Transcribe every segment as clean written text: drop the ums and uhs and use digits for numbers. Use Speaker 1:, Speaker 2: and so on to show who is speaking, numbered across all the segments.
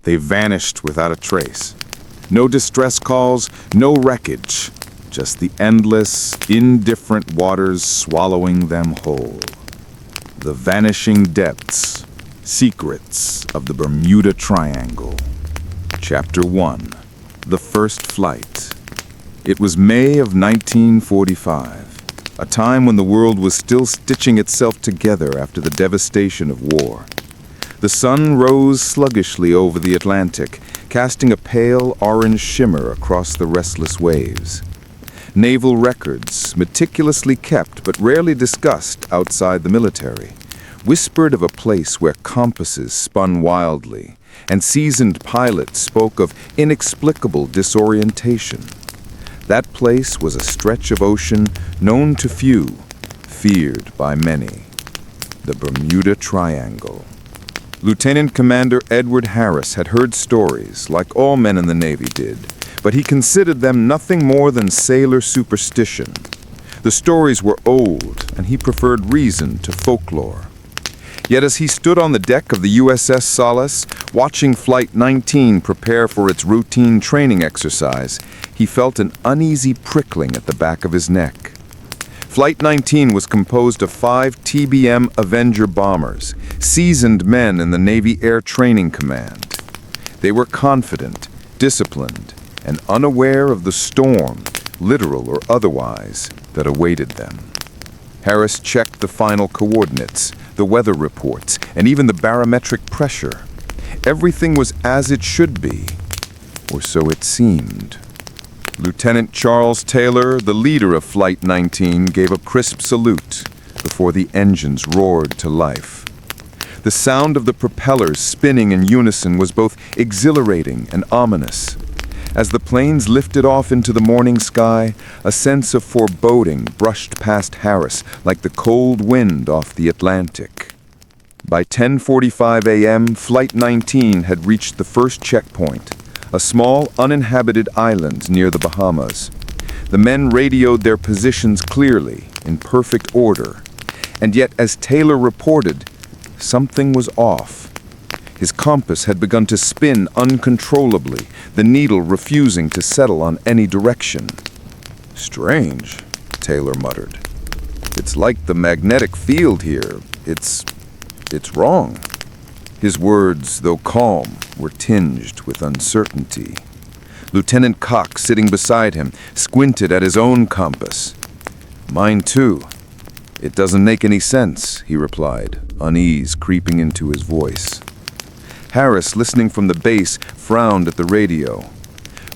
Speaker 1: They vanished without a trace. No distress calls, no wreckage, just the endless, indifferent waters swallowing them whole. The Vanishing Depths, Secrets of the Bermuda Triangle. Chapter 1. The First Flight. It was May of 1945, a time when the world was still stitching itself together after the devastation of war. The sun rose sluggishly over the Atlantic, casting a pale orange shimmer across the restless waves. Naval records, meticulously kept but rarely discussed outside the military, whispered of a place where compasses spun wildly, and seasoned pilots spoke of inexplicable disorientation. That place was a stretch of ocean known to few, feared by many. The Bermuda Triangle. Lieutenant Commander Edward Harris had heard stories, like all men in the Navy did, but he considered them nothing more than sailor superstition. The stories were old, and he preferred reason to folklore. Yet as he stood on the deck of the USS Cyclops, watching Flight 19 prepare for its routine training exercise, he felt an uneasy prickling at the back of his neck. Flight 19 was composed of 5 TBM Avenger bombers, seasoned men in the Navy Air Training Command. They were confident, disciplined, and unaware of the storm, literal or otherwise, that awaited them. Harris checked the final coordinates, the weather reports, and even the barometric pressure. Everything was as it should be, or so it seemed. Lieutenant Charles Taylor, the leader of Flight 19, gave a crisp salute before the engines roared to life. The sound of the propellers spinning in unison was both exhilarating and ominous. As the planes lifted off into the morning sky, a sense of foreboding brushed past Harris like the cold wind off the Atlantic. By 10:45 a.m., Flight 19 had reached the first checkpoint, a small, uninhabited island near the Bahamas. The men radioed their positions clearly, in perfect order. And yet, as Taylor reported, something was off. His compass had begun to spin uncontrollably, the needle refusing to settle on any direction. "Strange," Taylor muttered. "It's like the magnetic field here. It's wrong." His words, though calm, were tinged with uncertainty. Lieutenant Cox, sitting beside him, squinted at his own compass. "Mine too. It doesn't make any sense," he replied, unease creeping into his voice. Harris, listening from the base, frowned at the radio.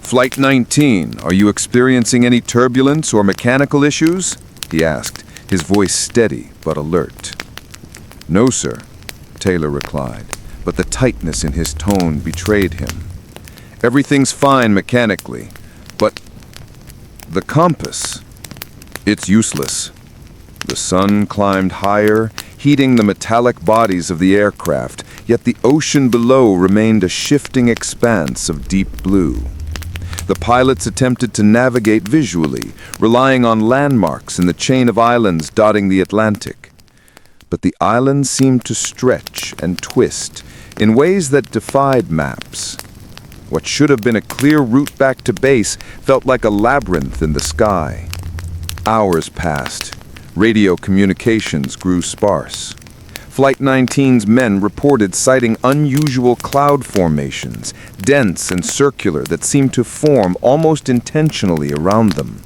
Speaker 1: "Flight 19, are you experiencing any turbulence or mechanical issues?" he asked, his voice steady but alert. "No, sir," Taylor replied, but the tightness in his tone betrayed him. "Everything's fine mechanically, but the compass, it's useless." The sun climbed higher, heating the metallic bodies of the aircraft, yet the ocean below remained a shifting expanse of deep blue. The pilots attempted to navigate visually, relying on landmarks in the chain of islands dotting the Atlantic. But the islands seemed to stretch and twist in ways that defied maps. What should have been a clear route back to base felt like a labyrinth in the sky. Hours passed. Radio communications grew sparse. Flight 19's men reported sighting unusual cloud formations, dense and circular, that seemed to form almost intentionally around them.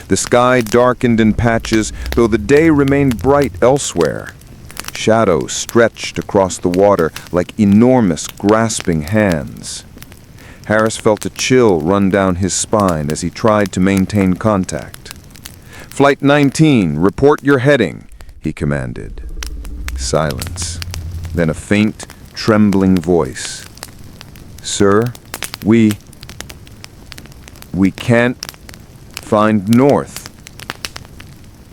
Speaker 1: The sky darkened in patches, though the day remained bright elsewhere. Shadows stretched across the water like enormous, grasping hands. Harris felt a chill run down his spine as he tried to maintain contact. "Flight 19, report your heading," he commanded. Silence. Then a faint, trembling voice. "Sir, we can't find north."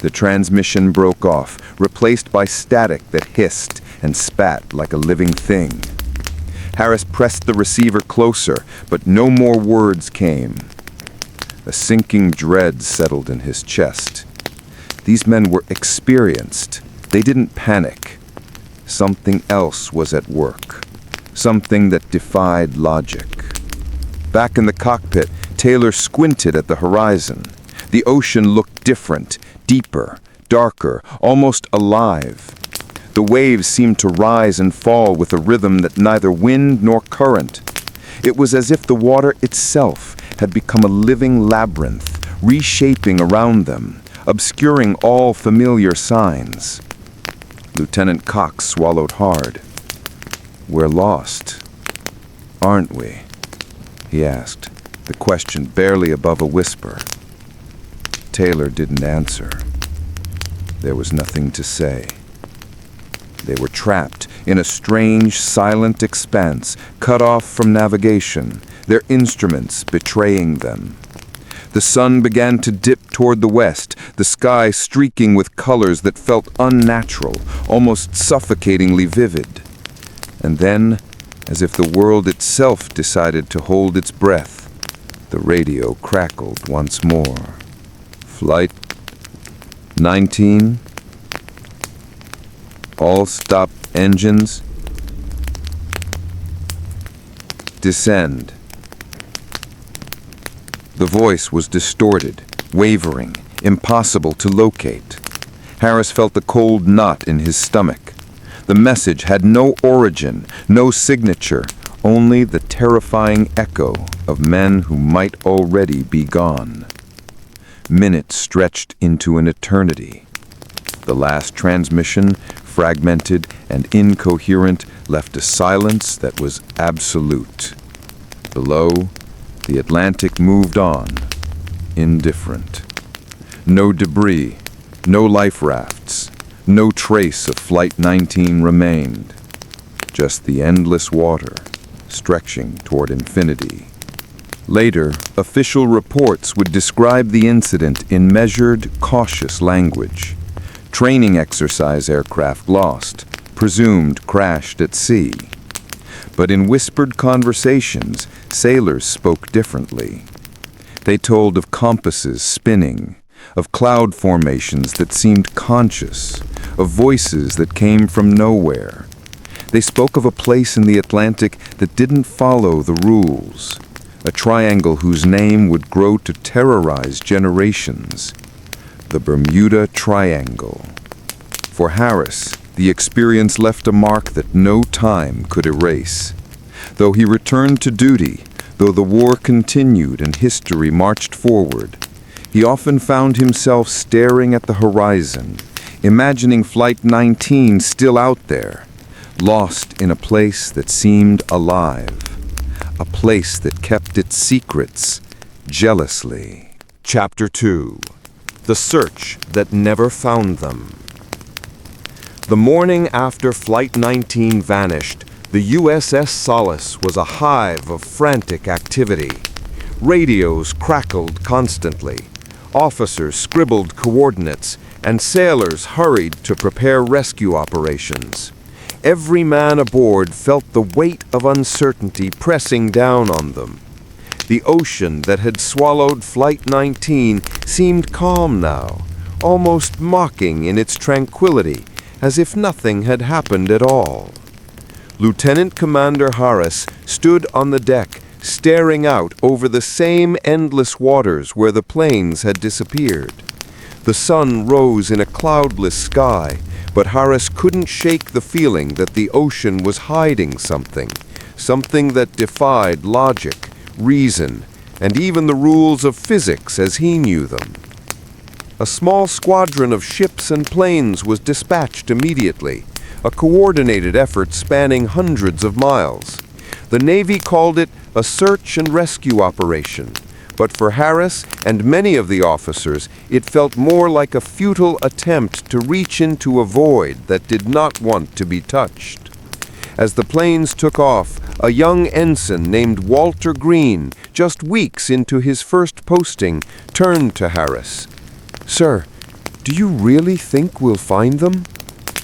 Speaker 1: The transmission broke off, replaced by static that hissed and spat like a living thing. Harris pressed the receiver closer, but no more words came. A sinking dread settled in his chest. These men were experienced. They didn't panic. Something else was at work.
Speaker 2: something that defied logic. Back in the cockpit, Taylor squinted at the horizon. The ocean looked different, deeper, darker, almost alive. The waves seemed to rise and fall with a rhythm that neither wind nor current. It was as if the water itself had become a living labyrinth, reshaping around them, obscuring all familiar signs. Lieutenant Cox swallowed hard. "We're lost, aren't we?" he asked, the question barely above a whisper. Taylor didn't answer. There was nothing to say. They were trapped in a strange, silent expanse, cut off from navigation, their instruments betraying them. The sun began to dip toward the west, the sky streaking with colors that felt unnatural, almost suffocatingly vivid. And then, as if the world itself decided to hold its breath, the radio crackled once more. "Flight 19? All stop engines. Descend." The voice was distorted, wavering, impossible to locate. Harris felt a cold knot in his stomach. The message had no origin, no signature, only the terrifying echo of men who might already be gone. Minutes stretched into an eternity. The last transmission, fragmented and incoherent, left a silence that was absolute. Below, the Atlantic moved on, indifferent. No debris, no life rafts, no trace of Flight 19 remained. Just the endless water, stretching toward infinity. Later, official reports would describe the incident in measured, cautious language. Training exercise aircraft lost, presumed crashed at sea. But in whispered conversations, sailors spoke differently. They told of compasses spinning, of cloud formations that seemed conscious, of voices that came from nowhere. They spoke of a place in the Atlantic that didn't follow the rules, a triangle whose name would grow to terrorize generations. The Bermuda Triangle. For Harris, the experience left a mark that no time could erase. Though he returned to duty, though the war continued and history marched forward, he often found himself staring at the horizon, imagining Flight 19 still out there, lost in a place that seemed alive, a place that kept its secrets jealously.
Speaker 3: Chapter 2. The Search That Never Found Them. The morning after Flight 19 vanished, the USS Solace was a hive of frantic activity. Radios crackled constantly. Officers scribbled coordinates, and sailors hurried to prepare rescue operations. Every man aboard felt the weight of uncertainty pressing down on them. The ocean that had swallowed Flight 19 seemed calm now, almost mocking in its tranquility, as if nothing had happened at all. Lieutenant Commander Harris stood on the deck, staring out over the same endless waters where the planes had disappeared. The sun rose in a cloudless sky, but Harris couldn't shake the feeling that the ocean was hiding something that defied logic, reason, and even the rules of physics as he knew them. A small squadron of ships and planes was dispatched immediately, a coordinated effort spanning hundreds of miles. The Navy called it a search and rescue operation, but for Harris and many of the officers, it felt more like a futile attempt to reach into a void that did not want to be touched. As the planes took off, a young ensign named Walter Green, just weeks into his first posting, turned to Harris. "Sir, do you really think we'll find them?"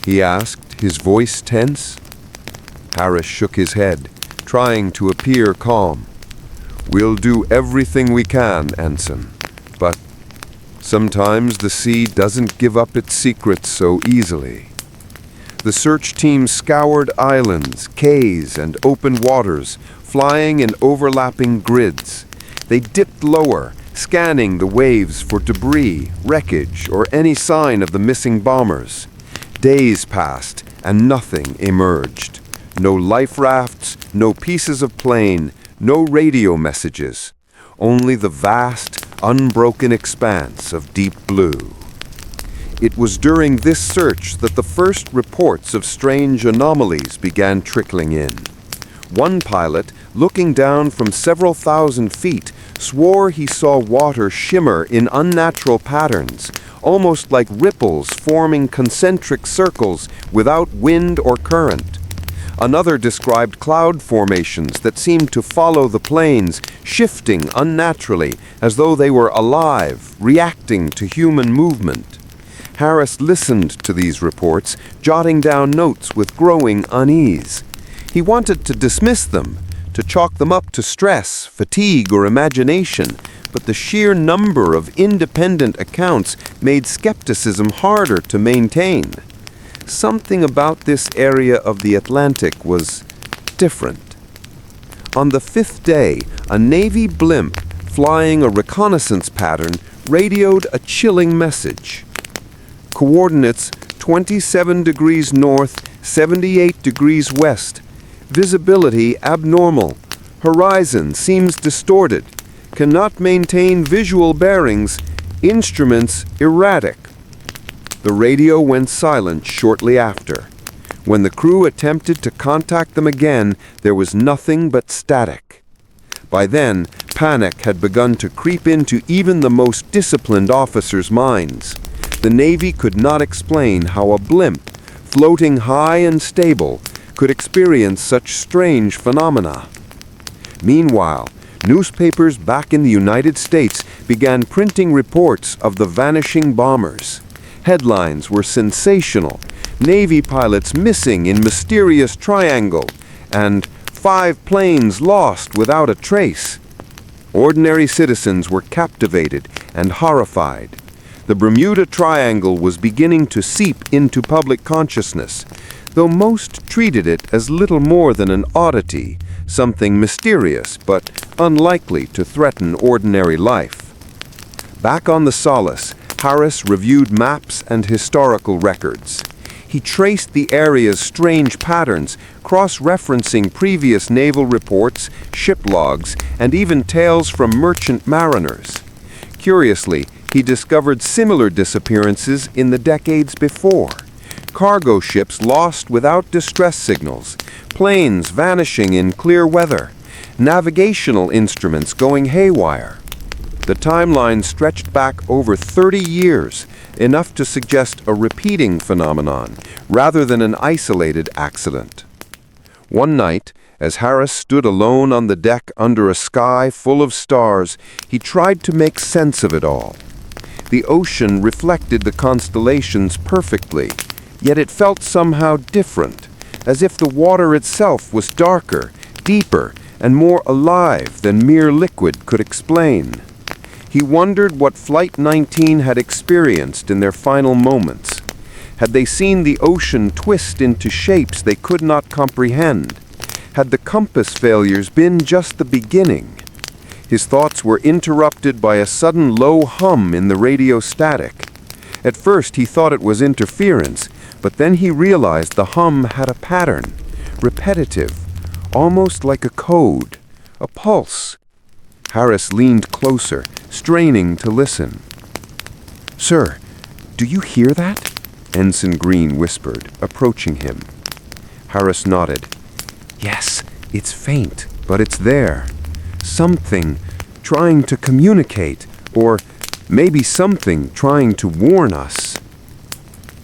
Speaker 3: he asked, his voice tense. Harris shook his head, trying to appear calm. "We'll do everything we can, Ensign, but sometimes the sea doesn't give up its secrets so easily."
Speaker 2: the search team scoured islands, cays, and open waters, flying in overlapping grids. They dipped lower, scanning the waves for debris, wreckage, or any sign of the missing bombers. Days passed, and nothing emerged. No life rafts, no pieces of plane, no radio messages. Only the vast, unbroken expanse of deep blue. It was during this search that the first reports of strange anomalies began trickling in. One pilot, looking down from several thousand feet, swore he saw water shimmer in unnatural patterns, almost like ripples forming concentric circles without wind or current. Another described cloud formations that seemed to follow the planes, shifting unnaturally as though they were alive, reacting to human movement. Harris listened to these reports, jotting down notes with growing unease. He wanted to dismiss them, to chalk them up to stress, fatigue, or imagination, but the sheer number of independent accounts made skepticism harder to maintain. Something about this area of the Atlantic was different. On the fifth day, a Navy blimp flying a reconnaissance pattern radioed a chilling message. Coordinates 27 degrees north, 78 degrees west. Visibility abnormal. Horizon seems distorted. Cannot maintain visual bearings. Instruments erratic. The radio went silent shortly after. When the crew attempted to contact them again, there was nothing but static. By then, panic had begun to creep into even the most disciplined officers' minds. The Navy could not explain how a blimp, floating high and stable, could experience such strange phenomena. Meanwhile, newspapers back in the United States began printing reports of the vanishing bombers. Headlines were sensational. Navy pilots missing in mysterious triangle, and 5 planes lost without a trace. Ordinary citizens were captivated and horrified. The Bermuda Triangle was beginning to seep into public consciousness, though most treated it as little more than an oddity, something mysterious but unlikely to threaten ordinary life. Back on the Solace, Harris reviewed maps and historical records. He traced the area's strange patterns, cross-referencing previous naval reports, ship logs, and even tales from merchant mariners. Curiously, he discovered similar disappearances in the decades before. Cargo ships lost without distress signals, planes vanishing in clear weather, navigational instruments going haywire. The timeline stretched back over 30 years, enough to suggest a repeating phenomenon, rather than an isolated accident. One night, as Harris stood alone on the deck under a sky full of stars, he tried to make sense of it all. The ocean reflected the constellations perfectly, yet it felt somehow different, as if the water itself was darker, deeper, and more alive than mere liquid could explain. He wondered what Flight 19 had experienced in their final moments. Had they seen the ocean twist into shapes they could not comprehend? Had the compass failures been just the beginning? His thoughts were interrupted by a sudden low hum in the radio static. At first he thought it was interference, but then he realized the hum had a pattern, repetitive, almost like a code, a pulse. Harris leaned closer, straining to listen. "Sir, do you hear that?" Ensign Green whispered, approaching him. Harris nodded. "Yes, it's faint, but it's there. Something trying to communicate, or maybe something trying to warn us."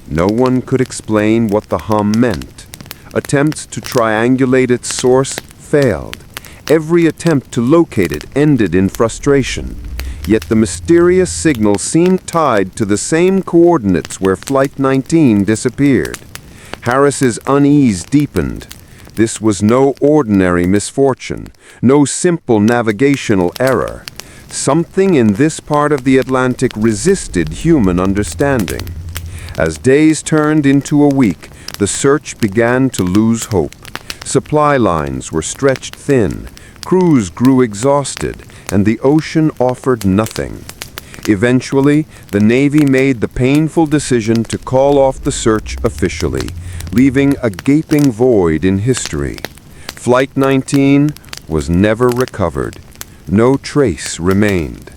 Speaker 2: No one could explain what the hum meant. Attempts to triangulate its source failed. Every attempt to locate it ended in frustration. Yet the mysterious signal seemed tied to the same coordinates where Flight 19 disappeared. Harris's unease deepened. This was no ordinary misfortune, no simple navigational error. Something in this part of the Atlantic resisted human understanding. As days turned into a week,
Speaker 3: the search began to lose hope. Supply lines were stretched thin, crews grew exhausted, and the ocean offered nothing. Eventually, the Navy made the painful decision to call off the search officially, leaving a gaping void in history. Flight 19 was never recovered. No trace remained.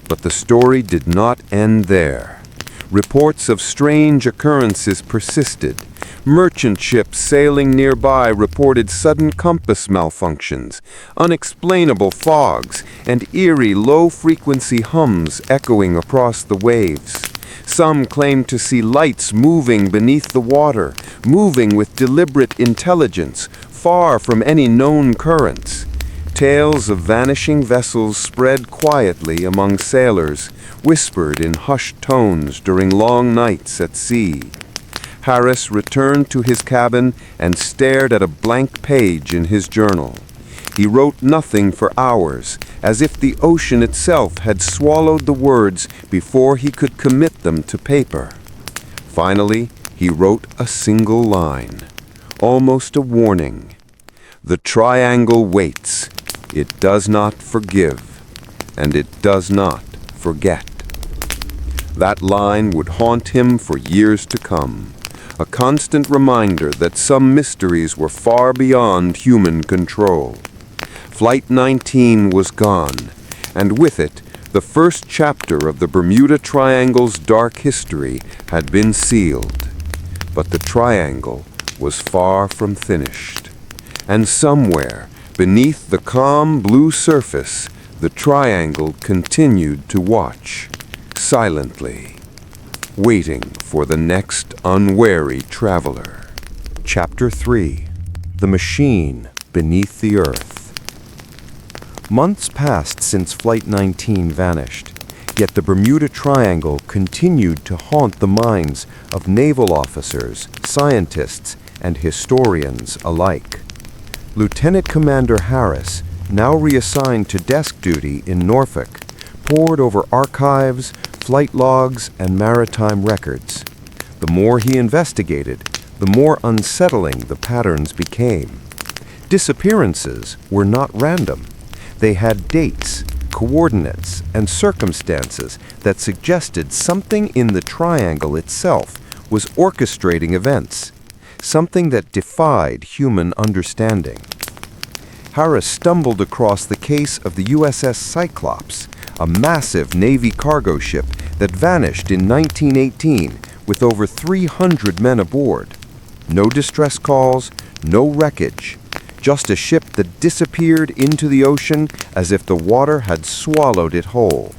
Speaker 3: But the story did not end there. Reports of strange occurrences persisted. Merchant ships sailing nearby reported sudden compass malfunctions, unexplainable fogs, and eerie low-frequency hums echoing across the waves. Some claimed to see lights moving beneath the water, moving with deliberate intelligence, far from any known currents. Tales of vanishing vessels spread quietly among sailors, whispered in hushed tones during long nights at sea. Harris returned to his cabin and stared at a blank page in his journal. He wrote nothing for hours, as if the ocean itself had swallowed the words before he could commit them to paper. Finally, he wrote a single line, almost a warning. "The triangle waits. It does not forgive, and it does not forget." That line would haunt him for years to come, a constant reminder that some mysteries were far beyond human control. Flight 19 was gone, and with it, the first chapter of the Bermuda Triangle's dark history had been sealed. But the triangle was far from finished, and somewhere, beneath the calm blue surface, the triangle continued to watch, silently, waiting for the next unwary traveler. Chapter 3. The Machine Beneath the Earth. Months passed since Flight 19 vanished, yet the Bermuda Triangle continued to haunt the minds of naval officers, scientists, and historians alike. Lieutenant Commander Harris, now reassigned to desk duty in Norfolk, pored over archives, flight logs, and maritime records. The more he investigated, the more unsettling the patterns became. Disappearances were not random. They had dates, coordinates, and circumstances that suggested something in the triangle itself was orchestrating events, something that defied human understanding. Harris stumbled across the case of the USS Cyclops, a massive Navy cargo ship that vanished in 1918 with over 300 men aboard. No distress calls, no wreckage, just a ship that disappeared into the ocean as if the water had swallowed it whole.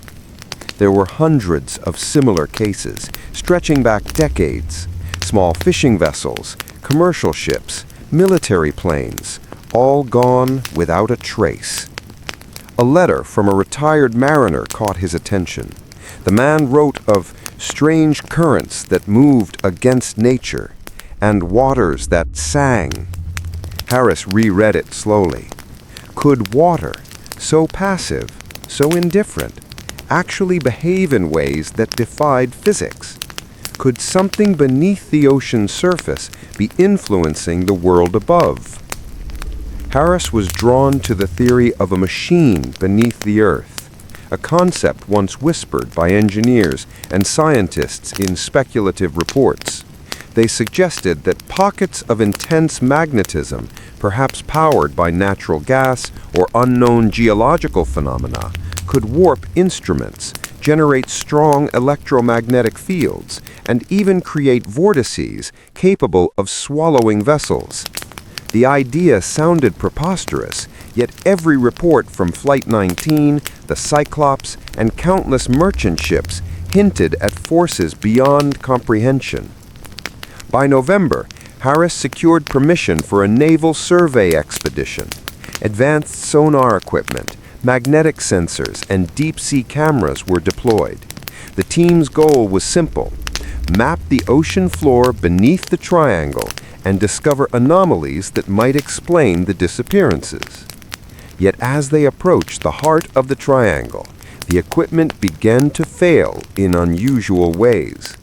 Speaker 3: There were hundreds of similar cases, stretching back decades. Small fishing vessels, commercial ships, military planes, all gone without a trace. A letter from a retired mariner caught his attention. The man wrote of strange currents that moved against nature and waters that sang. Harris reread it slowly. Could water, so passive, so indifferent, actually behave in ways that defied physics? Could something beneath the ocean's surface be influencing the world above? Harris was drawn to the theory of a machine beneath the earth, a concept once whispered by engineers and scientists in speculative reports. They suggested that pockets of intense magnetism, perhaps powered by natural gas or unknown geological phenomena, could warp instruments, generate strong electromagnetic fields, and even create vortices capable of swallowing vessels. The idea sounded preposterous, yet every report from Flight 19, the Cyclops, and countless merchant ships hinted at forces beyond comprehension. By November, Harris secured permission for a naval survey expedition. Advanced sonar equipment, magnetic sensors, and deep-sea cameras were deployed. The team's goal was simple: map the ocean floor beneath the triangle and discover anomalies that might explain the disappearances. Yet as they approached the heart of the triangle, the equipment began to fail in unusual ways.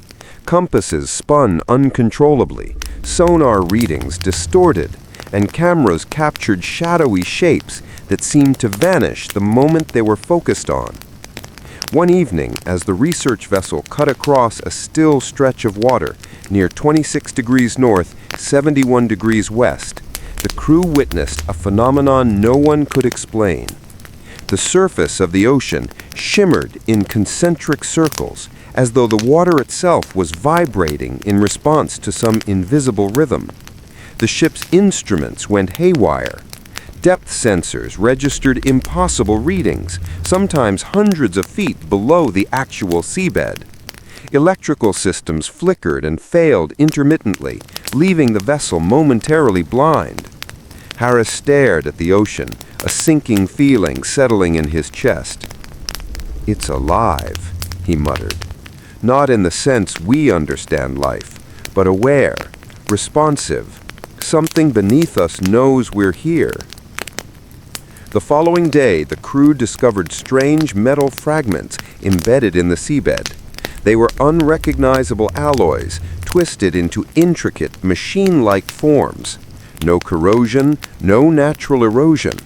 Speaker 3: Compasses spun uncontrollably, sonar readings distorted, and cameras captured shadowy shapes that seemed to vanish the moment they were focused on. One evening, as the research vessel cut across a still stretch of water near 26 degrees north, 71 degrees west, the crew witnessed a phenomenon no one could explain. The surface of the ocean shimmered in concentric circles, as though the water itself was vibrating in response to some invisible rhythm. The ship's instruments went haywire. Depth sensors registered impossible readings, sometimes hundreds of feet below the actual seabed. Electrical systems flickered and failed intermittently, leaving the vessel momentarily blind. Harris stared at the ocean, a sinking feeling settling in his chest. "It's alive," he muttered. "Not in the sense we understand life, but aware, responsive. Something beneath us knows we're here." The following day, the crew discovered strange metal fragments embedded in the seabed. They were unrecognizable alloys, twisted into intricate, machine-like forms. No corrosion, no natural erosion.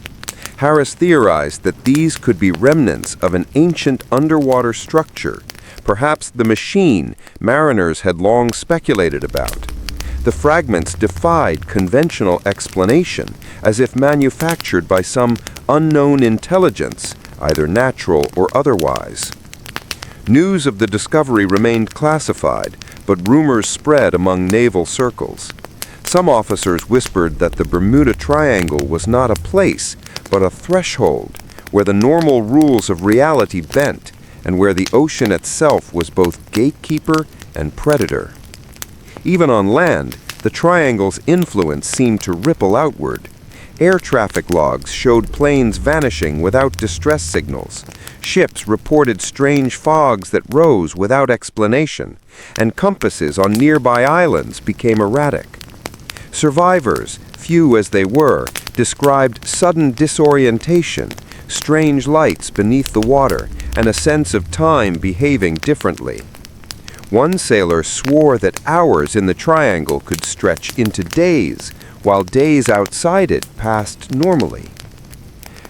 Speaker 3: Harris theorized that these could be remnants of an ancient underwater structure, perhaps the machine mariners had long speculated about. The fragments defied conventional explanation, as if manufactured by some unknown intelligence, either natural or otherwise. News of the discovery remained classified, but rumors spread among naval circles. Some officers whispered that the Bermuda Triangle was not a place, but a threshold, where the normal rules of reality bent, and where the ocean itself was both gatekeeper and predator. Even on land, the triangle's influence seemed to ripple outward. Air traffic logs showed planes vanishing without distress signals. Ships reported strange fogs that rose without explanation, and compasses on nearby islands became erratic. Survivors, few as they were, described sudden disorientation, strange lights beneath the water, and a sense of time behaving differently. One sailor swore that hours in the triangle could stretch into days, while days outside it passed normally.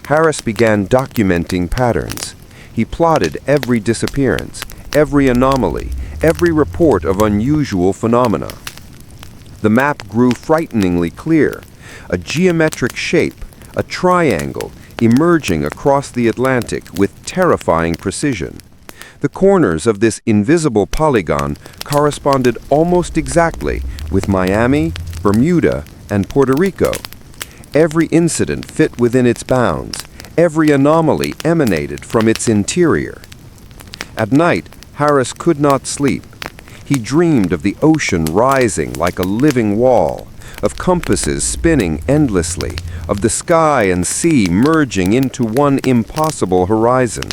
Speaker 3: Harris began documenting patterns. He plotted every disappearance, every anomaly, every report of unusual phenomena. The map grew frighteningly clear, a geometric shape, a triangle, emerging across the Atlantic with terrifying precision. The corners of this invisible polygon corresponded almost exactly with Miami, Bermuda, and Puerto Rico. Every incident fit within its bounds. Every anomaly emanated from its interior. At night, Harris could not sleep. He dreamed of the ocean rising like a living wall, of compasses spinning endlessly, of the sky and sea merging into one impossible horizon.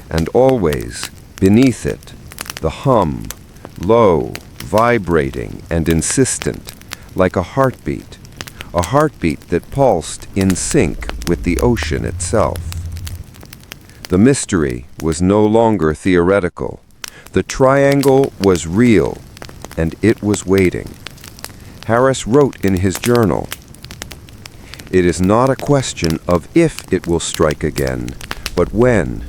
Speaker 3: And always, beneath it, the hum, low, vibrating, and insistent, like a heartbeat that pulsed in sync with the ocean itself. The mystery was no longer theoretical. The triangle was real, and it was waiting. Harris wrote in his journal, "It is not a question of if it will strike again, but when.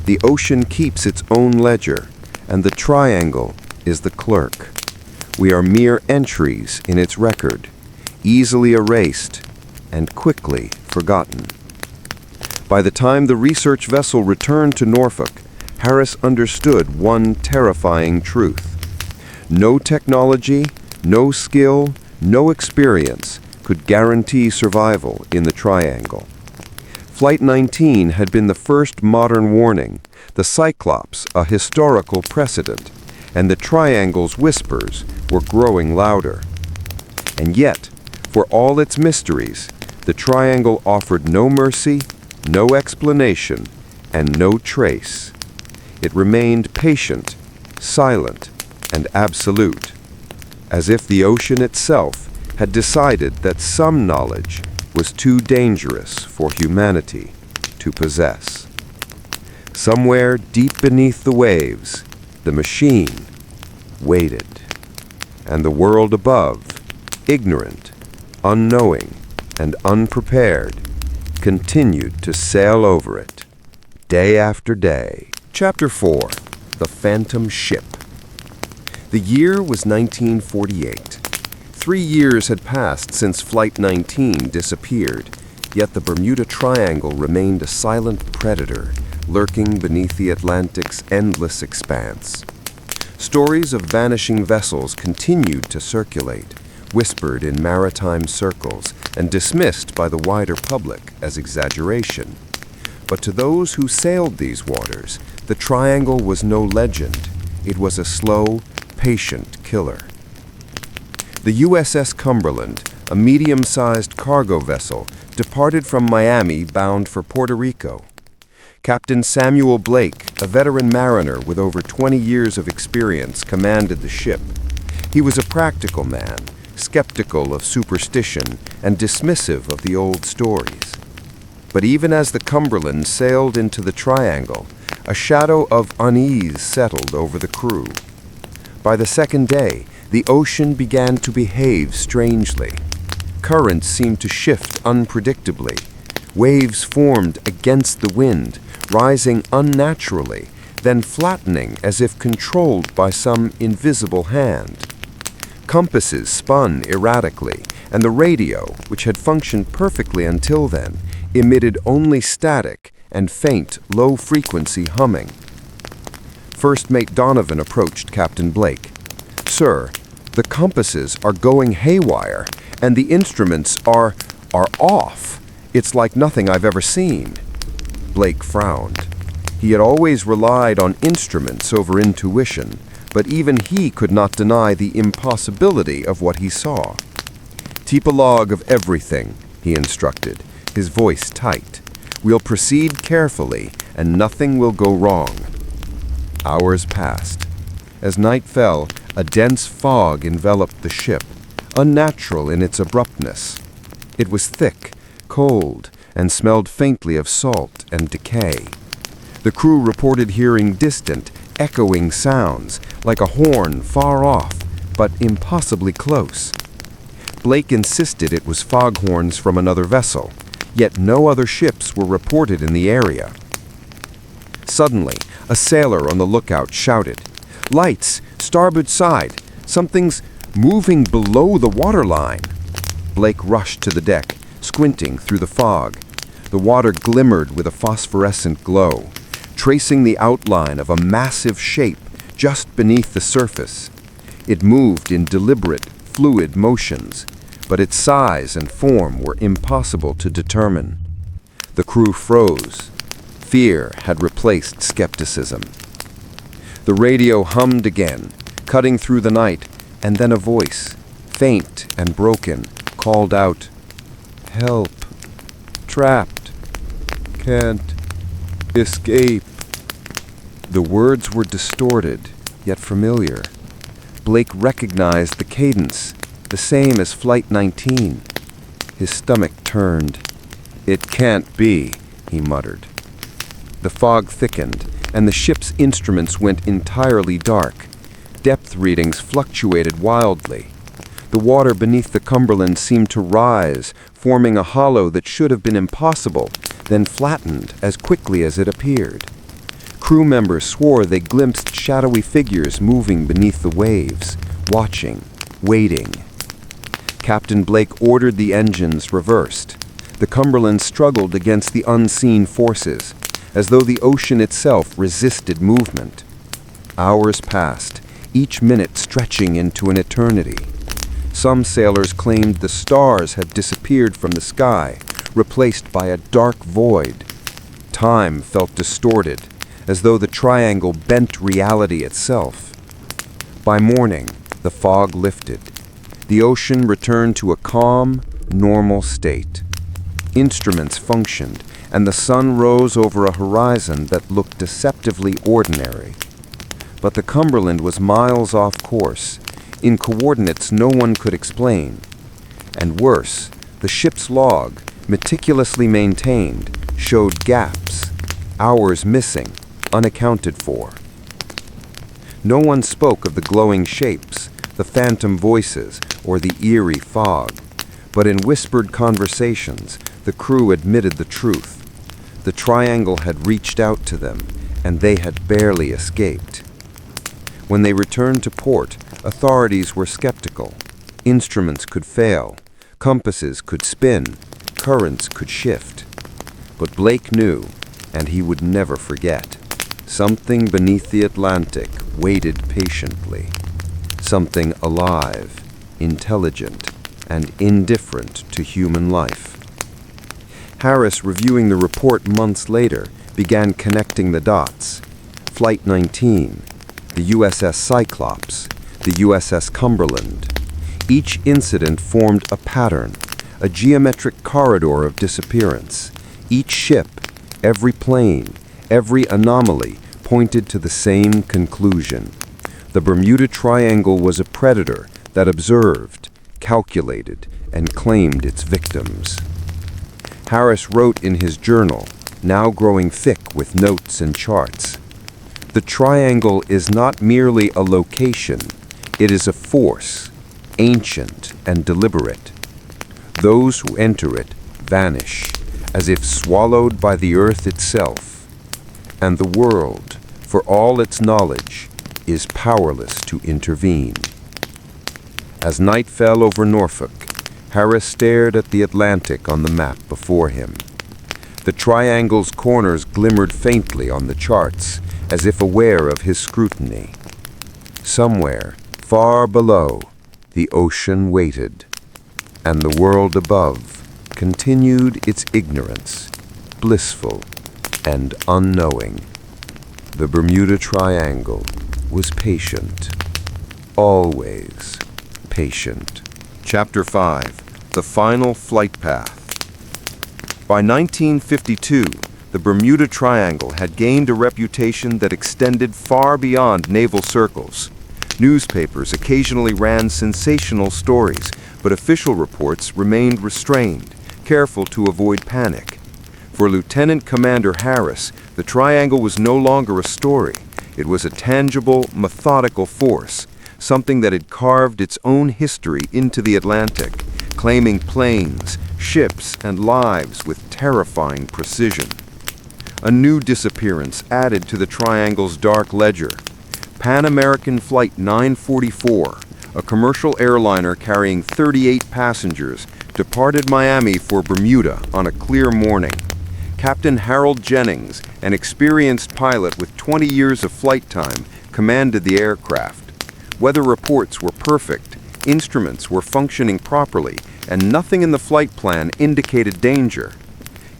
Speaker 3: The ocean keeps its own ledger, and the triangle is the clerk. We are mere entries in its record, easily erased and quickly forgotten." By the time the research vessel returned to Norfolk, Harris understood one terrifying truth. No technology, no skill, no experience could guarantee survival in the triangle. Flight 19 had been the first modern warning, the Cyclops a historical precedent, and the triangle's whispers were growing louder. And yet, for all its mysteries, the triangle offered no mercy, no explanation, and no trace. It remained patient, silent, and absolute, as if the ocean itself had decided that some knowledge was too dangerous for humanity to possess. Somewhere deep beneath the waves, the machine waited, and the world above ignorant, unknowing, and unprepared, continued to sail over it, day after day. Chapter 4. The Phantom Ship. The year was 1948. 3 years had passed since Flight 19 disappeared, yet the Bermuda Triangle remained a silent predator, lurking beneath the Atlantic's endless expanse. Stories of vanishing vessels continued to circulate, whispered in maritime circles and dismissed by the wider public as exaggeration. But to those who sailed these waters, the triangle was no legend. It was a slow, patient killer. The USS Cumberland, a medium-sized cargo vessel, departed from Miami bound for Puerto Rico. Captain Samuel Blake, a veteran mariner with over 20 years of experience, commanded the ship. He was a practical man, skeptical of superstition and dismissive of the old stories. But even as the Cumberland sailed into the triangle, a shadow of unease settled over the crew. By the second day, the ocean began to behave strangely. Currents seemed to shift unpredictably. Waves formed against the wind, rising unnaturally, then flattening as if controlled by some invisible hand. Compasses spun erratically, and the radio, which had functioned perfectly until then, emitted only static and faint, low-frequency humming. First Mate Donovan approached Captain Blake. "Sir, the compasses are going haywire, and the instruments are off. It's like nothing I've ever seen." Blake frowned. He had always relied on instruments over intuition, but even he could not deny the impossibility of what he saw. "Keep a log of everything," he instructed, his voice tight. "We'll proceed carefully, and nothing will go wrong." Hours passed. As night fell, a dense fog enveloped the ship, unnatural in its abruptness. It was thick, cold, and smelled faintly of salt and decay. The crew reported hearing distant, echoing sounds, like a horn far off, but impossibly close. Blake insisted it was foghorns from another vessel, yet no other ships were reported in the area. Suddenly, a sailor on the lookout shouted, "Lights! Starboard side! Something's moving below the waterline!" Blake rushed to the deck, squinting through the fog. The water glimmered with a phosphorescent glow, tracing the outline of a massive shape just beneath the surface. It moved in deliberate, fluid motions, but its size and form were impossible to determine. The crew froze. Fear had replaced skepticism. The radio hummed again, cutting through the night, and then a voice, faint and broken, called out, "Help! Trapped! Can't escape!" The words were distorted, yet familiar. Blake recognized the cadence, the same as Flight 19. His stomach turned. "It can't be," he muttered. The fog thickened, and the ship's instruments went entirely dark. Depth readings fluctuated wildly. The water beneath the Cumberland seemed to rise, forming a hollow that should have been impossible, then flattened as quickly as it appeared. Crew members swore they glimpsed shadowy figures moving beneath the waves, watching, waiting. Captain Blake ordered the engines reversed. The Cumberland struggled against the unseen forces, as though the ocean itself resisted movement. Hours passed, each minute stretching into an eternity. Some sailors claimed the stars had disappeared from the sky, replaced by a dark void. Time felt distorted, as though the triangle bent reality itself. By morning, the fog lifted. The ocean returned to a calm, normal state. Instruments functioned, and the sun rose over a horizon that looked deceptively ordinary. But the Cumberland was miles off course, in coordinates no one could explain. And worse, the ship's log, meticulously maintained, showed gaps, hours missing, unaccounted for. No one spoke of the glowing shapes, the phantom voices, or the eerie fog, but in whispered conversations, the crew admitted the truth. The triangle had reached out to them, and they had barely escaped. When they returned to port, authorities were skeptical. Instruments could fail, compasses could spin, currents could shift. But Blake knew, and he would never forget. Something beneath the Atlantic waited patiently. Something alive, intelligent, and indifferent to human life. Harris, reviewing the report months later, began connecting the dots. Flight 19, the USS Cyclops, the USS Cumberland. Each incident formed a pattern, a geometric corridor of disappearance. Each ship, every plane, every anomaly pointed to the same conclusion. The Bermuda Triangle was a predator that observed, calculated, and claimed its victims. Harris wrote in his journal, now growing thick with notes and charts. The triangle is not merely a location, it is a force, ancient and deliberate. Those who enter it vanish, as if swallowed by the earth itself, and the world, for all its knowledge, is powerless to intervene. As night fell over Norfolk, Harris stared at the Atlantic on the map before him. The triangle's corners glimmered faintly on the charts, as if aware of his scrutiny. Somewhere, far below, the ocean waited, and the world above continued its ignorance, blissful and unknowing. The Bermuda Triangle was patient, always patient.
Speaker 2: Chapter 5. The Final Flight Path. By 1952, the Bermuda Triangle had gained a reputation that extended far beyond naval circles. Newspapers occasionally ran sensational stories, but official reports remained restrained, careful to avoid panic. For Lieutenant Commander Harris, the triangle was no longer a story. It was a tangible, methodical force, something that had carved its own history into the Atlantic, claiming planes, ships, and lives with terrifying precision. A new disappearance added to the triangle's dark ledger. Pan American Flight 944, a commercial airliner carrying 38 passengers, departed Miami for Bermuda on a clear morning. Captain Harold Jennings, an experienced pilot with 20 years of flight time, commanded the aircraft. Weather reports were perfect, instruments were functioning properly, and nothing in the flight plan indicated danger.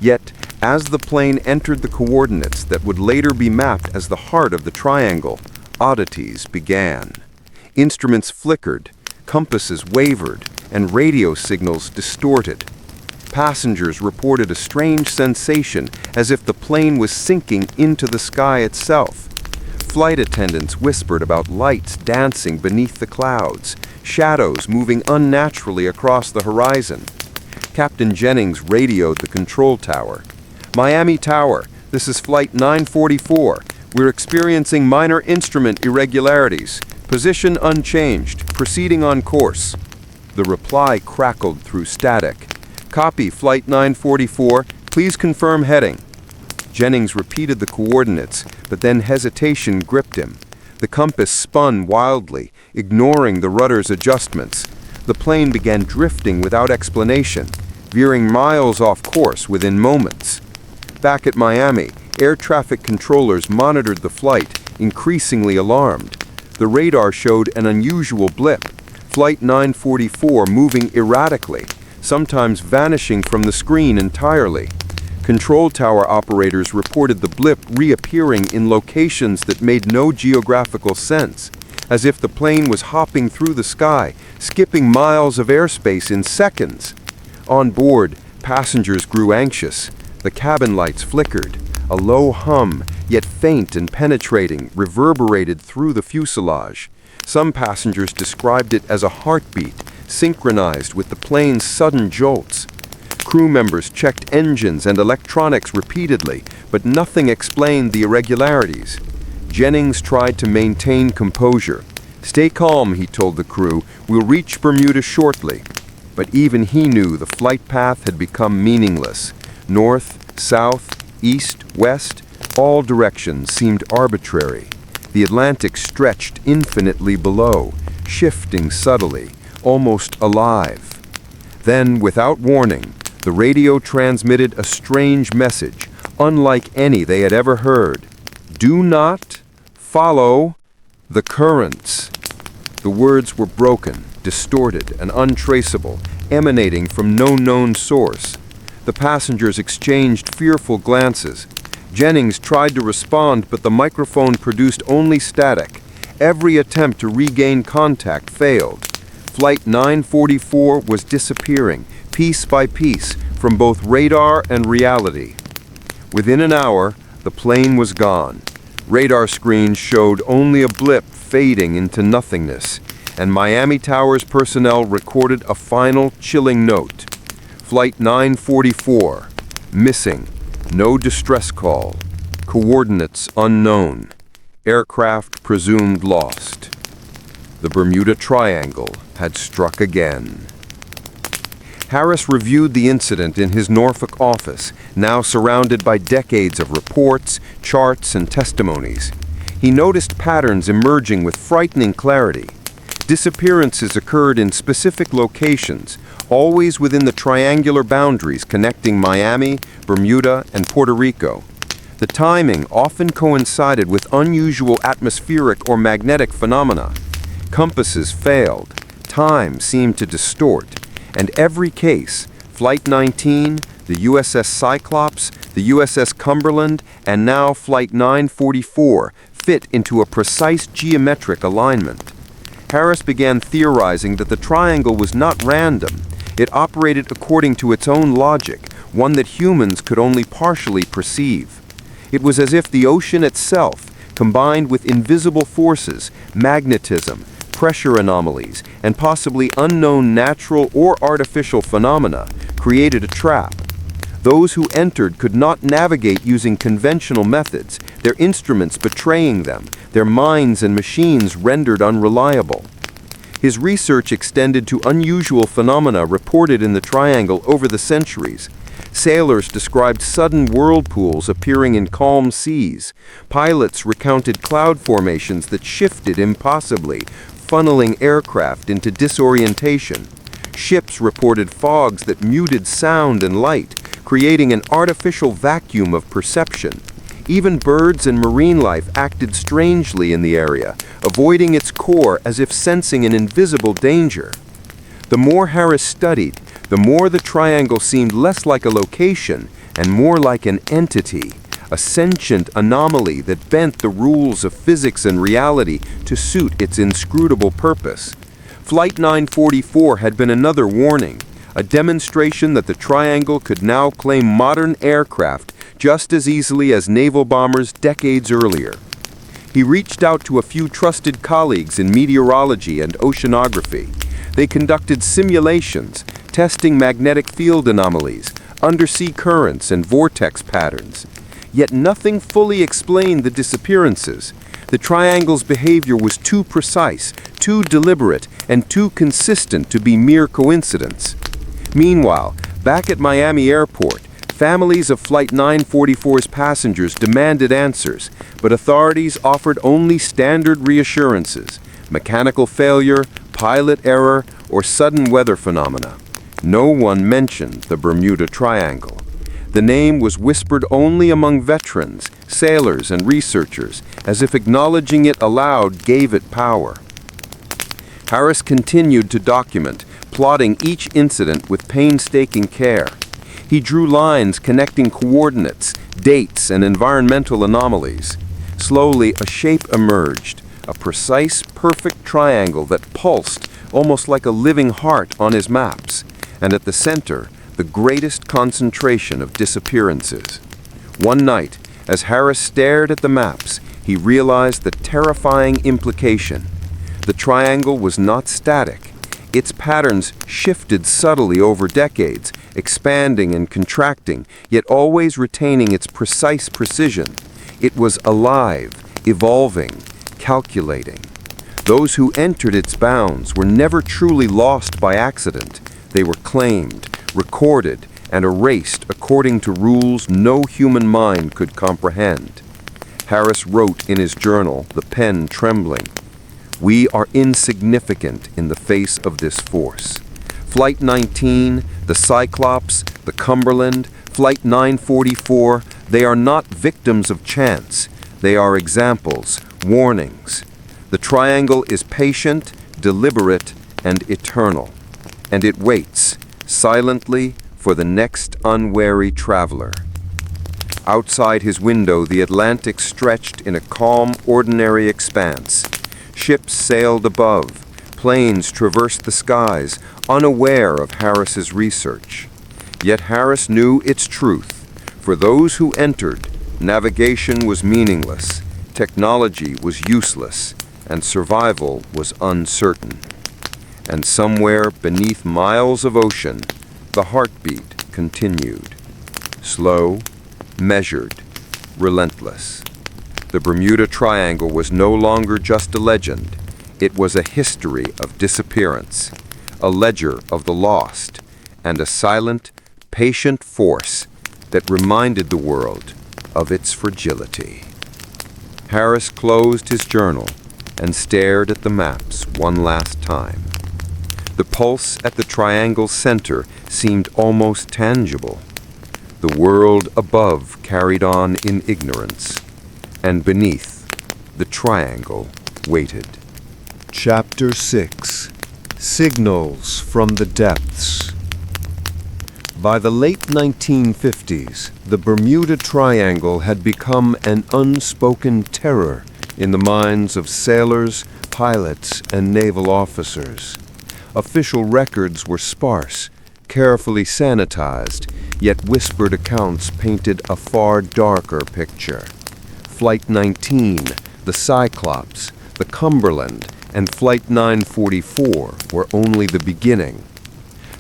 Speaker 2: Yet, as the plane entered the coordinates that would later be mapped as the heart of the triangle, oddities began. Instruments flickered, compasses wavered, and radio signals distorted. Passengers reported a strange sensation as if the plane was sinking into the sky itself. Flight attendants whispered about lights dancing beneath the clouds, shadows moving unnaturally across the horizon. Captain Jennings radioed the control tower. "Miami Tower, this is Flight 944. We're experiencing minor instrument irregularities. Position unchanged, proceeding on course." The reply crackled through static. "Copy, Flight 944. Please confirm heading." Jennings repeated the coordinates, but then hesitation gripped him. The compass spun wildly, ignoring the rudder's adjustments. The plane began drifting without explanation, veering miles off course within moments. Back at Miami, air traffic controllers monitored the flight, increasingly alarmed. The radar showed an unusual blip, Flight 944 moving erratically, sometimes vanishing from the screen entirely. Control tower operators reported the blip reappearing in locations that made no geographical sense, as if the plane was hopping through the sky, skipping miles of airspace in seconds. On board, passengers grew anxious. The cabin lights flickered. A low hum, yet faint and penetrating, reverberated through the fuselage. Some passengers described it as a heartbeat, synchronized with the plane's sudden jolts. Crew members checked engines and electronics repeatedly, but nothing explained the irregularities. Jennings tried to maintain composure.
Speaker 3: "Stay calm," he told the crew. "We'll reach Bermuda shortly." But even he knew the flight path had become meaningless. North, south, east, west, all directions seemed arbitrary. The Atlantic stretched infinitely below, shifting subtly, almost alive. Then, without warning, the radio transmitted a strange message, unlike any they had ever heard. "Do not follow the currents." The words were broken, distorted, and untraceable, emanating from no known source. The passengers exchanged fearful glances. Jennings tried to respond, but the microphone produced only static. Every attempt to regain contact failed. Flight 944 was disappearing, piece by piece, from both radar and reality. Within an hour, the plane was gone. Radar screens showed only a blip fading into nothingness, and Miami Towers personnel recorded a final chilling note. Flight 944, missing, no distress call, coordinates unknown, aircraft presumed lost. The Bermuda Triangle had struck again. Harris reviewed the incident in his Norfolk office, now surrounded by decades of reports, charts, and testimonies. He noticed patterns emerging with frightening clarity. Disappearances occurred in specific locations, always within the triangular boundaries connecting Miami, Bermuda, and Puerto Rico. The timing often coincided with unusual atmospheric or magnetic phenomena. Compasses failed, time seemed to distort, and every case, Flight 19, the USS Cyclops, the USS Cumberland, and now Flight 944, fit into a precise geometric alignment. Harris began theorizing that the triangle was not random. It operated according to its own logic, one that humans could only partially perceive. It was as if the ocean itself, combined with invisible forces, magnetism, pressure anomalies, and possibly unknown natural or artificial phenomena, created a trap. Those who entered could not navigate using conventional methods, their instruments betraying them, their minds and machines rendered unreliable. His research extended to unusual phenomena reported in the triangle over the centuries. Sailors described sudden whirlpools appearing in calm seas. Pilots recounted cloud formations that shifted impossibly, funneling aircraft into disorientation. Ships reported fogs that muted sound and light, creating an artificial vacuum of perception. Even birds and marine life acted strangely in the area, avoiding its core as if sensing an invisible danger. The more Harris studied, the more the triangle seemed less like a location and more like an entity, a sentient anomaly that bent the rules of physics and reality to suit its inscrutable purpose. Flight 944 had been another warning, a demonstration that the triangle could now claim modern aircraft just as easily as naval bombers decades earlier. He reached out to a few trusted colleagues in meteorology and oceanography. They conducted simulations, testing magnetic field anomalies, undersea currents, and vortex patterns. Yet nothing fully explained the disappearances. The triangle's behavior was too precise, too deliberate, and too consistent to be mere coincidence. Meanwhile, back at Miami Airport, families of Flight 944's passengers demanded answers, but authorities offered only standard reassurances: mechanical failure, pilot error, or sudden weather phenomena. No one mentioned the Bermuda Triangle. The name was whispered only among veterans, sailors, and researchers, as if acknowledging it aloud gave it power. Harris continued to document, plotting each incident with painstaking care. He drew lines connecting coordinates, dates, and environmental anomalies. Slowly, a shape emerged, a precise, perfect triangle that pulsed almost like a living heart on his maps, and at the center, the greatest concentration of disappearances. One night, as Harris stared at the maps, he realized the terrifying implication. The triangle was not static. Its patterns shifted subtly over decades, expanding and contracting, yet always retaining its precise precision. It was alive, evolving, calculating. Those who entered its bounds were never truly lost by accident. They were claimed, recorded, and erased according to rules no human mind could comprehend. Harris wrote in his journal, the pen trembling, "We are insignificant in the face of this force. Flight 19, the Cyclops, the Cumberland, Flight 944, they are not victims of chance. They are examples, warnings. The triangle is patient, deliberate, and eternal, and it waits, silently, for the next unwary traveler." Outside his window, the Atlantic stretched in a calm, ordinary expanse. Ships sailed above. Planes traversed the skies, unaware of Harris's research. Yet Harris knew its truth. For those who entered, navigation was meaningless, technology was useless, and survival was uncertain. And somewhere beneath miles of ocean, the heartbeat continued. Slow, measured, relentless. The Bermuda Triangle was no longer just a legend. It was a history of disappearance, a ledger of the lost, and a silent, patient force that reminded the world of its fragility. Harris closed his journal and stared at the maps one last time. The pulse at the triangle's center seemed almost tangible. The world above carried on in ignorance, and beneath, the triangle waited.
Speaker 4: Chapter 6. Signals from the Depths. By the late 1950s, the Bermuda Triangle had become an unspoken terror in the minds of sailors, pilots, and naval officers. Official records were sparse, carefully sanitized, yet whispered accounts painted a far darker picture. Flight 19, the Cyclops, the Cumberland, and Flight 944 were only the beginning.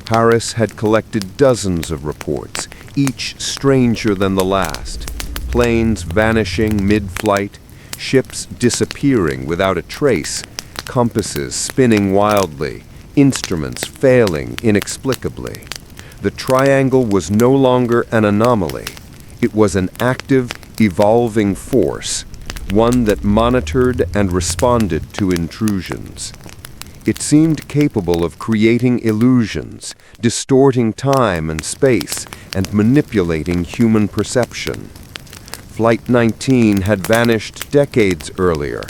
Speaker 4: Harris had collected dozens of reports, each stranger than the last. Planes vanishing mid-flight, ships disappearing without a trace, compasses spinning wildly, instruments failing inexplicably. The triangle was no longer an anomaly. It was an active, evolving force, one that monitored and responded to intrusions. It seemed capable of creating illusions, distorting time and space, and manipulating human perception. Flight 19 had vanished decades earlier,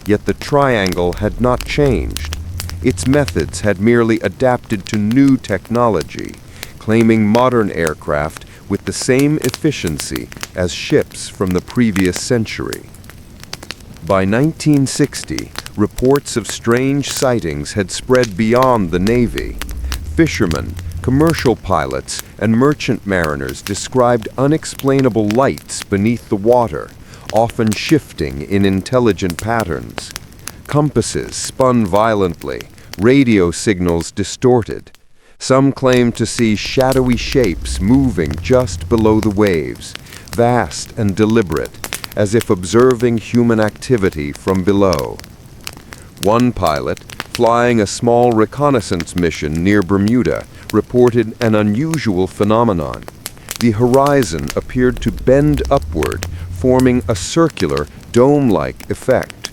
Speaker 4: yet the triangle had not changed. Its methods had merely adapted to new technology, claiming modern aircraft with the same efficiency as ships from the previous century. By 1960, reports of strange sightings had spread beyond the Navy. Fishermen, commercial pilots, and merchant mariners described unexplainable lights beneath the water, often shifting in intelligent patterns. Compasses spun violently, radio signals distorted. Some claimed to see shadowy shapes moving just below the waves, vast and deliberate, as if observing human activity from below. One pilot, flying a small reconnaissance mission near Bermuda, reported an unusual phenomenon. The horizon appeared to bend upward, forming a circular, dome-like effect.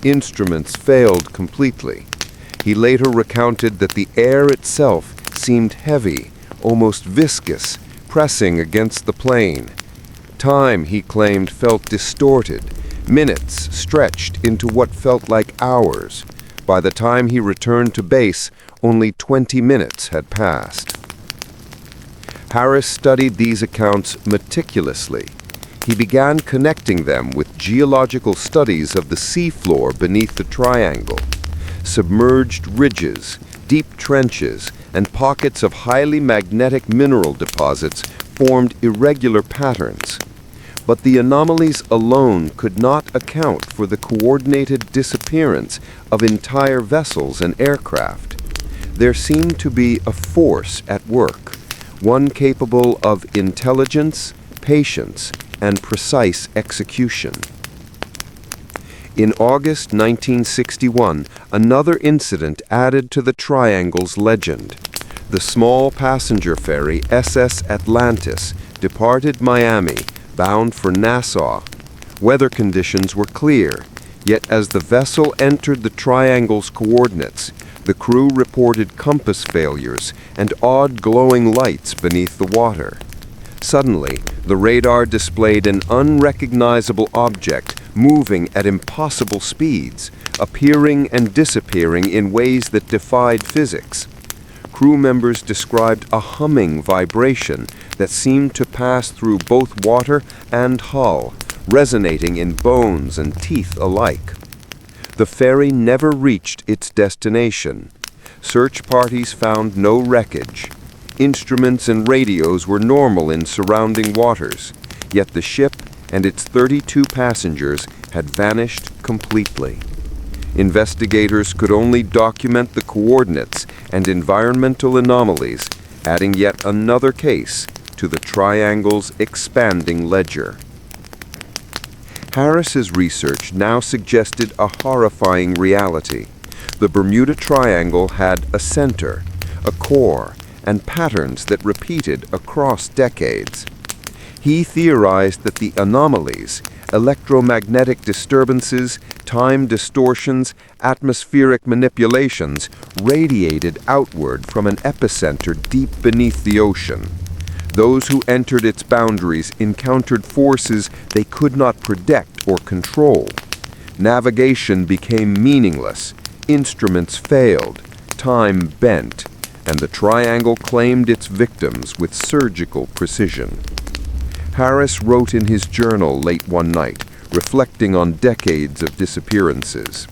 Speaker 4: Instruments failed completely. He later recounted that the air itself seemed heavy, almost viscous, pressing against the plane. Time, he claimed, felt distorted. Minutes stretched into what felt like hours. By the time he returned to base, only 20 minutes had passed. Harris studied these accounts meticulously. He began connecting them with geological studies of the seafloor beneath the triangle. Submerged ridges, deep trenches, and pockets of highly magnetic mineral deposits formed irregular patterns. But the anomalies alone could not account for the coordinated disappearance of entire vessels and aircraft. There seemed to be a force at work, one capable of intelligence, patience, and precise execution. In August 1961, another incident added to the Triangle's legend. The small passenger ferry SS Atlantis departed Miami, bound for Nassau. Weather conditions were clear, yet as the vessel entered the Triangle's coordinates, the crew reported compass failures and odd glowing lights beneath the water. Suddenly, the radar displayed an unrecognizable object moving at impossible speeds, appearing and disappearing in ways that defied physics. Crew members described a humming vibration that seemed to pass through both water and hull, resonating in bones and teeth alike. The ferry never reached its destination. Search parties found no wreckage. Instruments and radios were normal in surrounding waters, yet the ship and its 32 passengers had vanished completely. Investigators could only document the coordinates and environmental anomalies, adding yet another case to the Triangle's expanding ledger. Harris's research now suggested a horrifying reality. The Bermuda Triangle had a center, a core, and patterns that repeated across decades. He theorized that the anomalies, electromagnetic disturbances, time distortions, atmospheric manipulations, radiated outward from an epicenter deep beneath the ocean. Those who entered its boundaries encountered forces they could not predict or control. Navigation became meaningless, instruments failed, time bent, and the Triangle claimed its victims with surgical precision. Harris wrote in his journal late one night, reflecting on decades of disappearances.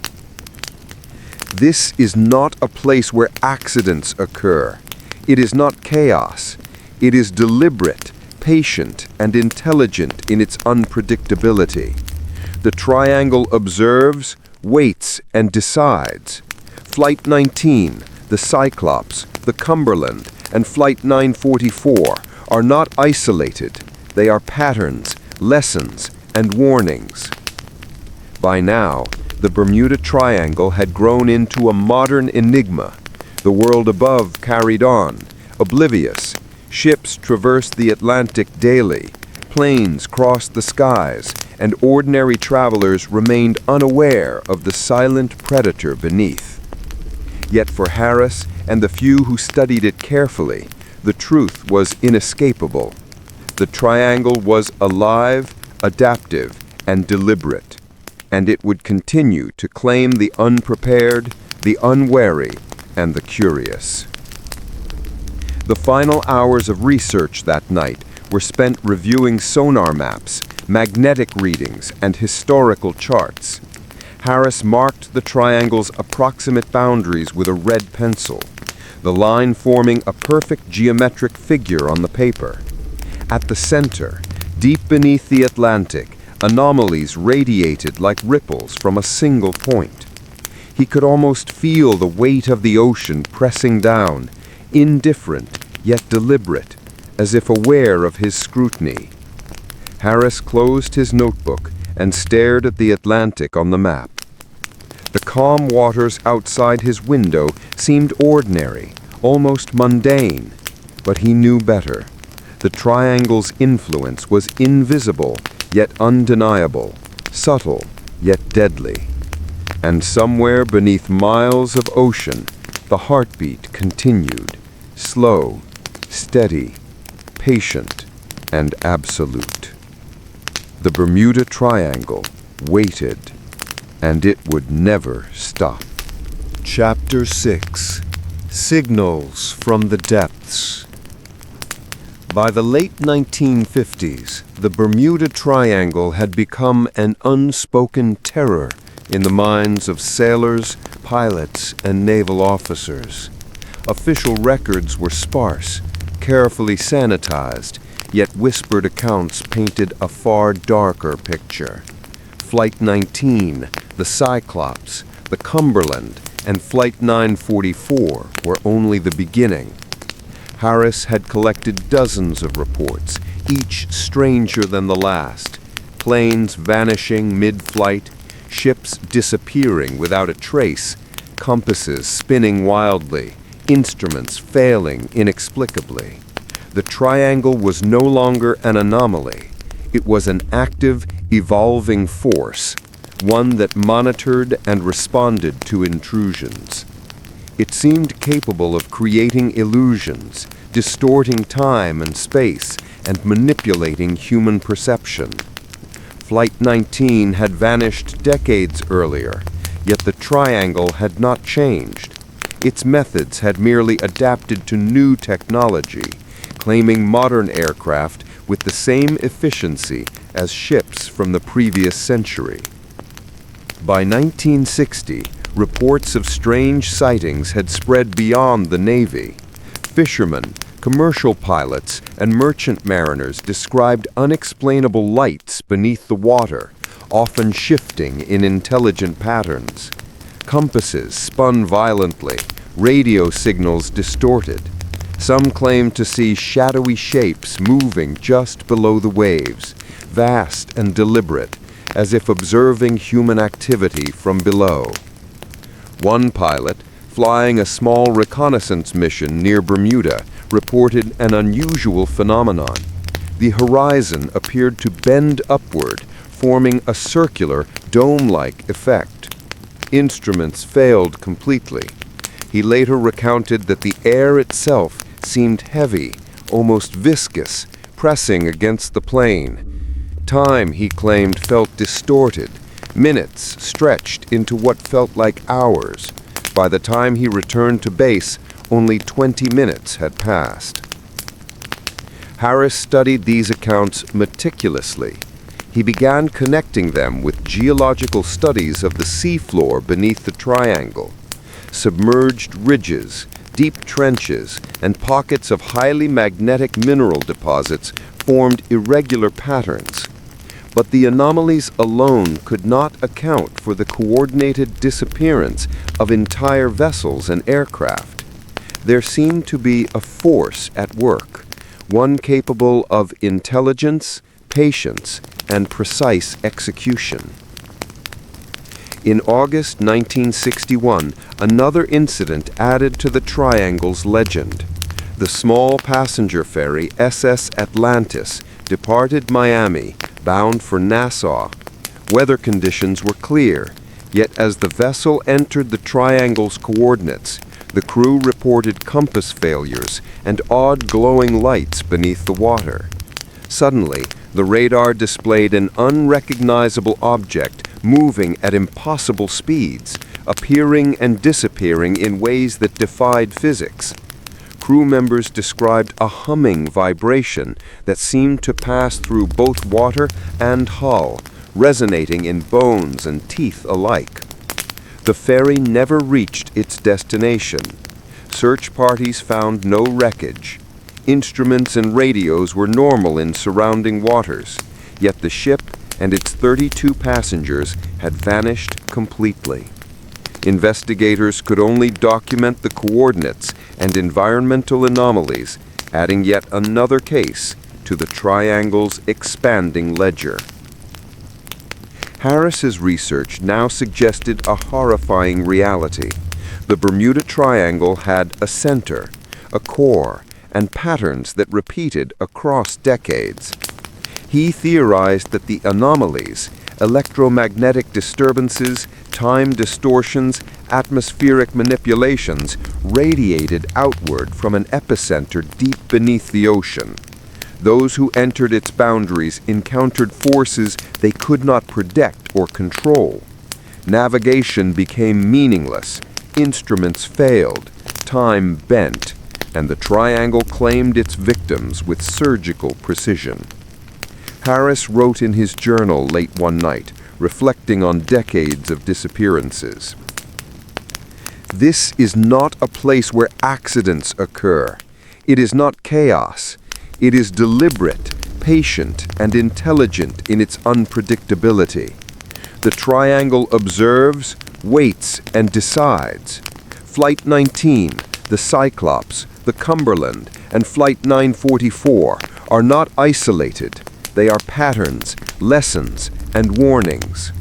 Speaker 4: "This is not a place where accidents occur. It is not chaos. It is deliberate, patient, and intelligent in its unpredictability. The Triangle observes, waits, and decides. Flight 19, the Cyclops, the Cumberland, and Flight 944 are not isolated. They are patterns, lessons, and warnings." By now, the Bermuda Triangle had grown into a modern enigma. The world above carried on, oblivious. Ships traversed the Atlantic daily, planes crossed the skies, and ordinary travelers remained unaware of the silent predator beneath. Yet for Harris and the few who studied it carefully, the truth was inescapable. The Triangle was alive, adaptive, and deliberate, and it would continue to claim the unprepared, the unwary, and the curious. The final hours of research that night were spent reviewing sonar maps, magnetic readings, and historical charts. Harris marked the Triangle's approximate boundaries with a red pencil, the line forming a perfect geometric figure on the paper. At the center, deep beneath the Atlantic, anomalies radiated like ripples from a single point. He could almost feel the weight of the ocean pressing down, indifferent yet deliberate, as if aware of his scrutiny. Harris closed his notebook and stared at the Atlantic on the map. The calm waters outside his window seemed ordinary, almost mundane, but he knew better. The Triangle's influence was invisible yet undeniable, subtle yet deadly. And somewhere beneath miles of ocean, the heartbeat continued, slow, steady, patient, and absolute. The Bermuda Triangle waited, and it would never stop. Chapter 6: Signals from the Depths. By the late 1950s, the Bermuda Triangle had become an unspoken terror in the minds of sailors, pilots, and naval officers. Official records were sparse, carefully sanitized, yet whispered accounts painted a far darker picture. Flight 19, the Cyclops, the Cumberland, and Flight 944 were only the beginning. Harris had collected dozens of reports, each stranger than the last. Planes vanishing mid-flight, ships disappearing without a trace, compasses spinning wildly, instruments failing inexplicably. The triangle was no longer an anomaly. It was an active, evolving force, one that monitored and responded to intrusions. It seemed capable of creating illusions, distorting time and space, and manipulating human perception. Flight 19 had vanished decades earlier, yet the triangle had not changed. Its methods had merely adapted to new technology, claiming modern aircraft with the same efficiency as ships from the previous century. By 1960, reports of strange sightings had spread beyond the Navy. Fishermen, commercial pilots, and merchant mariners described unexplainable lights beneath the water, often shifting in intelligent patterns. Compasses spun violently, radio signals distorted. Some claimed to see shadowy shapes moving just below the waves, vast and deliberate, as if observing human activity from below. One pilot, flying a small reconnaissance mission near Bermuda, reported an unusual phenomenon. The horizon appeared to bend upward, forming a circular, dome-like effect. Instruments failed completely. He later recounted that the air itself seemed heavy, almost viscous, pressing against the plane. Time, he claimed, felt distorted. Minutes stretched into what felt like hours. By the time he returned to base, only 20 minutes had passed. Harris studied these accounts meticulously. He began connecting them with geological studies of the seafloor beneath the triangle. Submerged ridges, deep trenches, and pockets of highly magnetic mineral deposits formed irregular patterns. But the anomalies alone could not account for the coordinated disappearance of entire vessels and aircraft. There seemed to be a force at work, one capable of intelligence, patience, and precise execution. In August 1961, another incident added to the triangle's legend. The small passenger ferry SS Atlantis departed Miami, bound for Nassau. Weather conditions were clear, yet as the vessel entered the triangle's coordinates, the crew reported compass failures and odd glowing lights beneath the water. Suddenly, the radar displayed an unrecognizable object moving at impossible speeds, appearing and disappearing in ways that defied physics. Crew members described a humming vibration that seemed to pass through both water and hull, resonating in bones and teeth alike. The ferry never reached its destination. Search parties found no wreckage. Instruments and radios were normal in surrounding waters, yet the ship and its 32 passengers had vanished completely. Investigators could only document the coordinates and environmental anomalies, adding yet another case to the triangle's expanding ledger. Harris's research now suggested a horrifying reality. The Bermuda Triangle had a center, a core, and patterns that repeated across decades. He theorized that the anomalies, electromagnetic disturbances, time distortions, atmospheric manipulations, radiated outward from an epicenter deep beneath the ocean. Those who entered its boundaries encountered forces they could not predict or control. Navigation became meaningless, instruments failed, time bent, and the triangle claimed its victims with surgical precision. Harris wrote in his journal late one night, reflecting on decades of disappearances. This is not a place where accidents occur. It is not chaos. It is deliberate, patient, and intelligent in its unpredictability. The triangle observes, waits, and decides. Flight 19, the Cyclops, the Cumberland, and Flight 944 are not isolated. They are patterns, lessons, and warnings.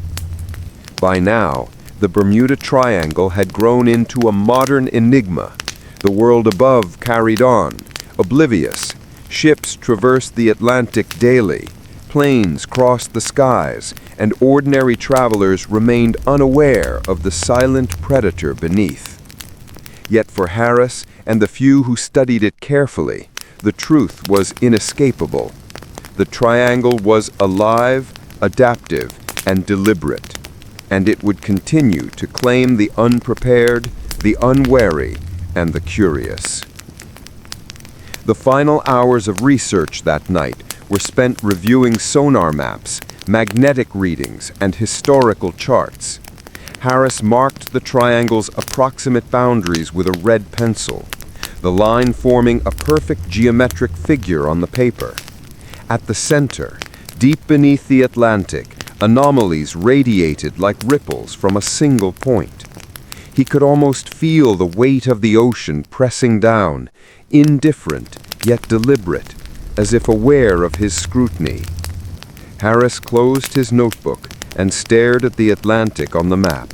Speaker 4: By now, the Bermuda Triangle had grown into a modern enigma. The world above carried on, oblivious. Ships traversed the Atlantic daily. Planes crossed the skies, and ordinary travelers remained unaware of the silent predator beneath. Yet for Harris and the few who studied it carefully, the truth was inescapable. The triangle was alive, adaptive, and deliberate, and it would continue to claim the unprepared, the unwary, and the curious. The final hours of research that night were spent reviewing sonar maps, magnetic readings, and historical charts. Harris marked the triangle's approximate boundaries with a red pencil, the line forming a perfect geometric figure on the paper. At the center, deep beneath the Atlantic, anomalies radiated like ripples from a single point. He could almost feel the weight of the ocean pressing down, indifferent yet deliberate, as if aware of his scrutiny. Harris closed his notebook and stared at the Atlantic on the map.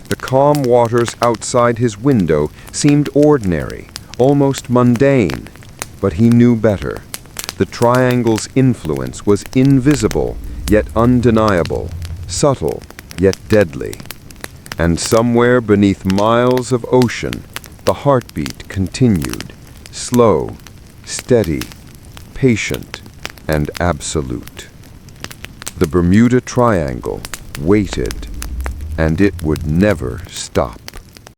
Speaker 4: The calm waters outside his window seemed ordinary, almost mundane, but he knew better. The triangle's influence was invisible, yet undeniable, subtle, yet deadly. And somewhere beneath miles of ocean, the heartbeat continued, slow, steady, patient, and absolute. The Bermuda Triangle waited, and it would never stop.